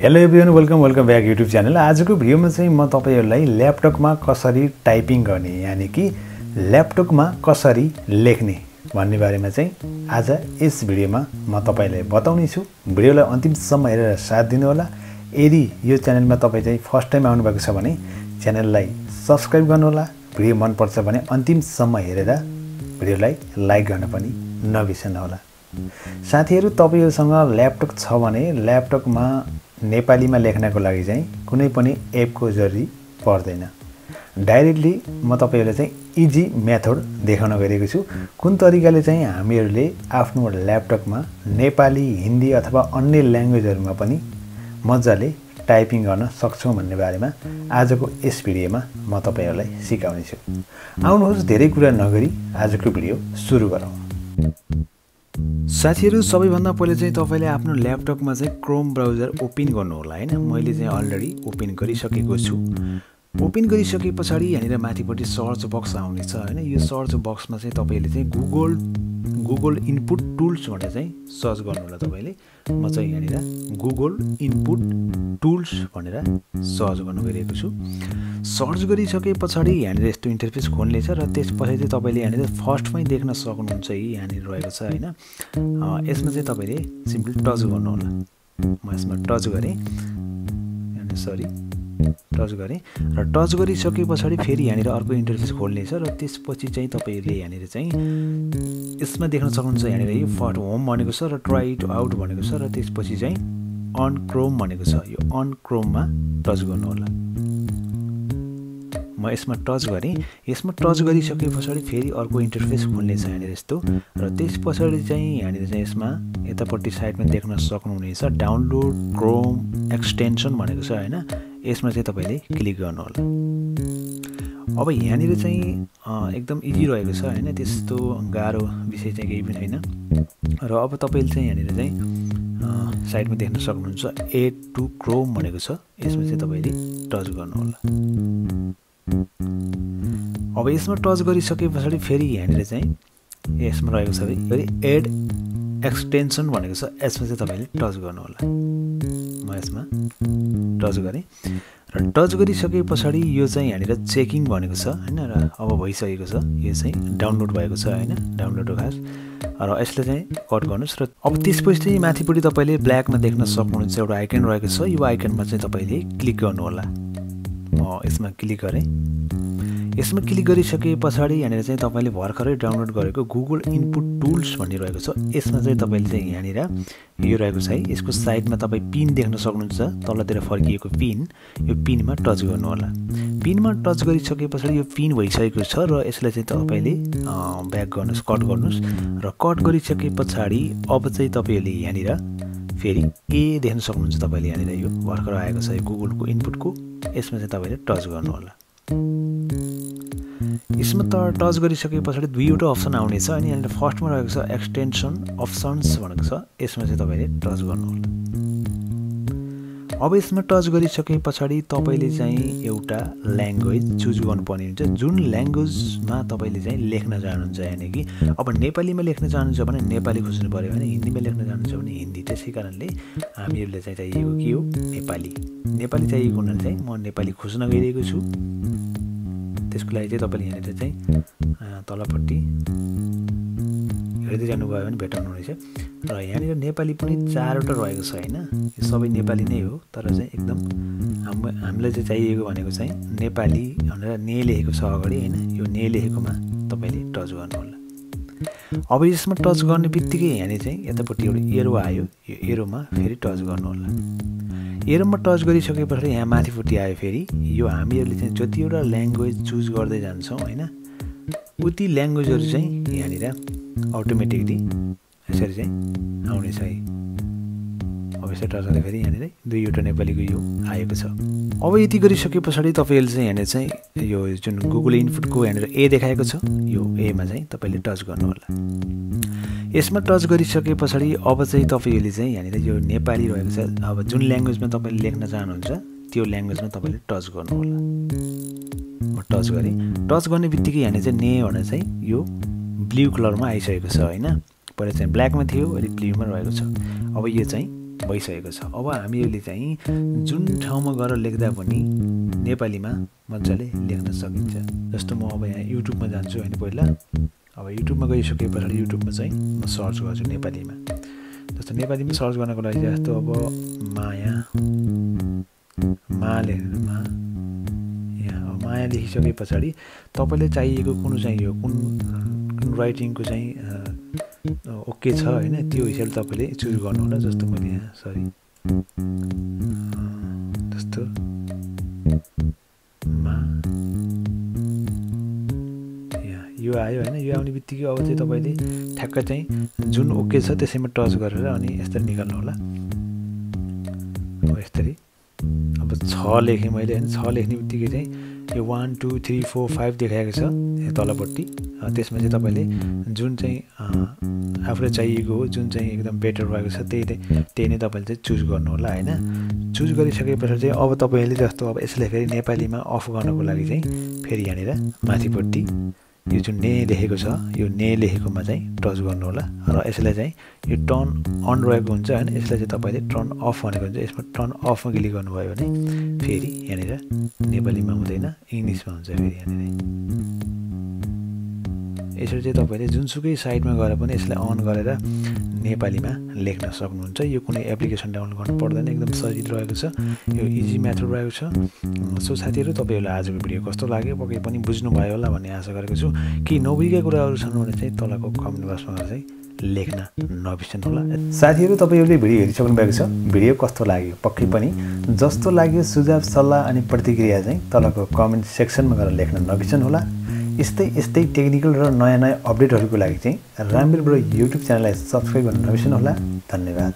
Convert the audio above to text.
Hello everyone welcome back YouTube channel. आजको भिडियोमा चाहिँ म तपाईहरुलाई ल्यापटपमा कसरी टाइपिङ गर्ने यानी कि ल्यापटपमा कसरी लेख्ने भन्ने बारेमा चाहिँ आज यस भिडियोमा म तपाईलाई बताउने छु। भिडियोलाई अन्तिमसम्म हेरेर साथ दिनु होला। यदि यो च्यानलमा तपाई चाहिँ फर्स्ट टाइम आउनु भएको छ भने च्यानललाई सब्स्क्राइब गर्नु होला। भिडियो मन पर्छ भने अन्तिमसम्म हेरेर भिडियोलाई लाइक गर्न पनि नबिर्सनु होला। साथीहरु, तपाईहरुसँग ल्यापटप छ भने ल्यापटपमा नेपालीमा लेख्नको लागि चाहिँ कुनै पनि एपको जरुरी पर्दैन। डाइरेक्टली म तपाईहरुलाई चाहिँ इजी मेथड देखाउन गइरहेको छु। कुन तरिकाले चाहिँ हामीहरुले आफ्नो ल्यापटपमा नेपाली, हिन्दी अथवा अन्य ल्याङ्ग्वेजहरुमा पनि मज्जाले टाइपिङ गर्न सक्छौं भन्ने बारेमा आजको यस भिडियोमा म तपाईहरुलाई सिकाउने छु। आउनुहोस् धेरै कुरा नगरी आजको भिडियो सुरु गरौँ। साथीहरु, सबैभन्दा पहिले चाहिँ तपाईले आफ्नो ल्यापटपमा चाहिँ क्रोम ब्राउजर ओपन गर्नु होला हैन। मैले चाहिँ अलरेडी ओपन गरिसकेको छु। ओपन गरिसकेपछि यहाँनिर माथिपट्टि सर्च बक्स आउनेछ हैन। यो सर्च बक्समा चाहिँ तपाईले चाहिँ गुगल इनपुट टुल्स भनेर चाहिँ सर्च गर्नु होला तपाईले। म चाहिँ यहाँनिर गुगल इनपुट टुल्स भनेर सर्च गर्न गइरहेको छु। सर्च गरिसकेपछि यहाँनिर यस्तो इन्टरफेस खोल्नेछ र त्यसपछि चाहिँ तपाईले यहाँनिर फर्स्टमै देख्न सक्नुहुन्छ यहाँनिर रहेको छ हैन। यसमा चाहिँ तपाईले सिम्पली टच गर्नु होला। म यसमा टच गरे टच गरे र टच गरिसकेपछि फेरि यहाँनिर अर्को इन्टरफेस खोल्नेछ र त्यसपछि चाहिँ तपाईले यहाँनिर चाहिँ यसमा देख्न सक्नुहुन्छ यहाँनिर यो फर्स्ट होम भनेको छ र ट्राई इट आउट भनेको छ र त्यसपछि चाहिँ अन क्रोम भनेको छ। यो अन क्रोममा टच गर्नु होला। म यसमा टच गरे। यसमा टच गरिसकेपछि फेरि अर्को इन्टरफेस खोल्नेछ यहाँनिर यस्तो र त्यसपछि चाहिँ यहाँनिर चाहिँ यसमा यतापट्टि साइडमा देख्न सक्नुहुनेछ डाउनलोड क्रोम एक्सटेन्सन भनेको छ हैन। यसमा चाहिँ तपाईले क्लिक गर्नु होला। अब यहाँनिर चाहिँ एकदम इजी रहेको छ हैन। त्यस्तो गाह्रो विषय चाहिँ केही पनि छैन। र अब तपाईले चाहिँ यहाँनिर चाहिँ साइडमा देख्न सक्नुहुन्छ एड टु क्रोम भनेको छ। यसमा चाहिँ तपाईले टच गर्नु होला। अब यसमा टच गरिसकेपछि फेरि यहाँनिर चाहिँ यसमा रहेको छ फेरि एड एक्सटेन्सन भनेको छ। यसमा चाहिँ तपाईले टच गर्नु होला। म यसमा टच गरे र टच गरिसकेपछि यो चाहिँ यहाँनिर चेकिङ भनेको छ हैन। र अब भइसकेको छ। यो चाहिँ डाउनलोड भएको छ हैन। डाउनलोड हो खास। र यसले चाहिँ कट गर्नुस् र अब त्यसपछि चाहिँ माथिपट्टि तपाईले ब्ल्याकमा देख्न सक्नुहुन्छ एउटा आइकन रहेको छ। यो आइकनमा चाहिँ तपाईले क्लिक गर्नु होला। म यसमा क्लिक गरे। यसमा क्लिक गरिसकेपछि यहाँनिर चाहिँ तपाईले भर्खरै डाउनलोड गरेको गुगल इनपुट टुल्स भन्ने रहेको छ। यसमा चाहिँ तपाईले चाहिँ यहाँनिर यो रहेको छ है। यसको साइडमा तपाई पिन देख्न सक्नुहुन्छ तलतिर फर्किएको पिन। यो पिनमा टच गर्नु होला। पिनमा टच गरिसकेपछि यो पिन भइसकेको छ र यसलाई चाहिँ तपाईले ब्याक गर्नुस्, कट गर्नुस् र कट गरिसकेपछि अब चाहिँ तपाईले यहाँनिर फेरि ए देख्न सक्नुहुन्छ तपाईले यहाँनिर यो भर्खर आएको छ गुगलको इनपुटको। यसमा चाहिँ तपाईले टच गर्नु होला। यसमा त टच गरिसकेपछि दुईवटा अप्सन आउनेछ अनि यहाँनिर फर्स्टमा रहेको छ एक्सटेन्सन अप्सन्स भनेको छ। यसमा चाहिँ तपाईले टच गर्नु होला। अब यसमा टच गरिसकेपछि तपाईले चाहिँ एउटा ल्याङ्ग्वेज चुज गर्नुपर्ने हुन्छ। जुन ल्याङ्ग्वेजमा तपाईले चाहिँ लेख्न चाहनुहुन्छ यानी कि अब नेपालीमा लेख्न चाहनुहुन्छ भने नेपाली खोज्नु पर्यो भने हिन्दीमा लेख्न चाहनुहुन्छ भने हिन्दी। त्यसै कारणले हामीहरुले चाहिँ चाहिएको के हो नेपाली। नेपाली चाहिएको हुनाले चाहिँ म नेपाली खोज्न गइरहेको छु। त्यसको लागि चाहिँ तपाईले यहाँनिर चाहिँ तलपट्टि हेर्दै जानुभयो भने भेटाउनु हुनेछ। र यहाँनिर नेपाली पनि 4वटा रहेको छ हैन। यो सबै नेपाली नै हो तर चाहिँ एकदम हामीलाई चाहिँ चाहिएको भनेको चाहिँ नेपाली भनेर ने लेखेको छ अगाडि हैन। यो ने लेखेकोमा तपाईले टच गर्नु होला। अब यसमा टच गर्ने बित्तिकै यहाँनिर चाहिँ यतापट्टि एउटा एरो आयो। यो एरोमा फेरि टच गर्नु होला। एरोमा टच गरिसकेपछि यहाँ माथिपट्टि आयो फेरि यो हामीहरुले चाहिँ जतिवटा ल्याङ्ग्वेज चुज गर्दै जान्छौं हैन उति ल्याङ्ग्वेजहरु चाहिँ यहाँनिर अटोमेटिकली यसरी चाहिँ आउनेछ है। अब यसरी टच गर्दा फेरि यहाँनिर दुईवटा नेपालीको यो आएको छ। अब यति गरिसकेपछि तपाईले चाहिँ यहाँनिर चाहिँ यो जुन गुगल इनपुटको यहाँनिर ए देखाएको छ यो एमा चाहिँ तपाईले टच गर्नु होला। यसमा टच गरिसकेपछि अब चाहिँ तपाईले चाहिँ यहाँनिर यो नेपाली रहेको छ। अब जुन ल्याङ्ग्वेजमा तपाईले लेख्न चाहनुहुन्छ त्यो ल्याङ्ग्वेजमा तपाईले टच गर्नु होला। म टच गरे। टच गर्ने बित्तिकै यहाँनिर चाहिँ ने भनेर चाहिँ यो ब्लू कलरमा आइसकेको छ हैन। पहिले चाहिँ ब्ल्याकमा थियो अहिले ब्लूमा रहेको छ। अब यो चाहिँ भइसकेको छ। अब हामीले चाहिँ जुन ठाउँमा गएर लेख्दा पनि नेपालीमा मजाले लेख्न सकिन्छ। जस्तो म अब यहाँ युट्युबमा जान्छु हैन पहिला। अब युट्युबमा गइसके पछाडि युट्युबमा चाहिँ म सर्च गर्छु नेपालीमा। जस्तो नेपालीमा सर्च गर्नको लागि जस्तो अब माया यहाँ माया लेखिसके पछाडि तपाईले चाहिएको कुन चाहियो कुन राइटिङको चाहिँ ओके छ हैन, त्यो हिसाबले तपाईले चुज गर्नु होला। जस्तो मैले यहाँ जस्तो यो आयो हैन। यो आउने बित्तिकै अब चाहिँ तपाईले ठ्याक्क चाहिँ जुन ओके छ त्यसैमा टच गरेर अनि यसरी निकाल्नु होला। अब यसरी अब 6 लेखेँ मैले हैन। 6 लेख्ने बित्तिकै चाहिँ यो 1 2 3 4 5 देखाएको छ तलपट्टि। त्यसमा चाहिँ तपाईले जुन चाहिँ आफूलाई चाहिएको हो, जुन चाहिँ एकदम बेटर भएको छ त्यही नै तपाईले चाहिँ चुज गर्नु होला हैन। चुज गरिसकेपछि चाहिँ अब तपाईले जस्तो अब यसलाई फेरि नेपालीमा अफ गर्नको लागि चाहिँ फेरि यहाँनिर माथिपट्टि यो जुन ने लेखेको छ यो ने लेखेकोमा चाहिँ टच गर्नु होला र यसलाई चाहिँ यो टर्न अन रहेको हुन्छ हैन। यसलाई चाहिँ तपाईले टर्न अफ भनेको हुन्छ। यसमा टर्न अफमा क्लिक गर्नुभयो भने फेरि यहाँनिर नेपालीमा हुँदैन, इङ्ग्लिसमा हुन्छ फेरि यहाँनिर। यसरी चाहिँ तपाईले जुनसुकै साइटमा गएर पनि यसलाई अन गरेर नेपालीमा लेख्न सक्नुहुन्छ। यो कुनै एप्लिकेसन डाउनलोड गर्नु पर्दैन, एकदम सजिलो रहेको छ। यो इजी मेथड रहेको छ। सो साथीहरु, तपाईहरुलाई आजको भिडियो कस्तो लाग्यो पक्कै पनि बुझ्नु भयो होला भन्ने आशा गरेको छु। के नबुझेका कुराहरु छन् भने चाहिँ तलको कमेन्ट बक्समा चाहिँ लेख्न नबिर्सनु होला। साथीहरु, तपाईहरुले भिडियो हेरिसक्नु भएको छ। भिडियो कस्तो लाग्यो पक्कै पनि जस्तो लाग्यो सुझाव सल्लाह अनि प्रतिक्रिया चाहिँ तलको कमेन्ट सेक्सनमा गएर लेख्न नबिर्सनु होला। यस्तै टेक्निकल र नयाँ अपडेटहरुको लागि चाहिँ रामबिर ब्रो युट्युब च्यानललाई सब्स्क्राइब गर्न नबिर्सनु होला। धन्यवाद।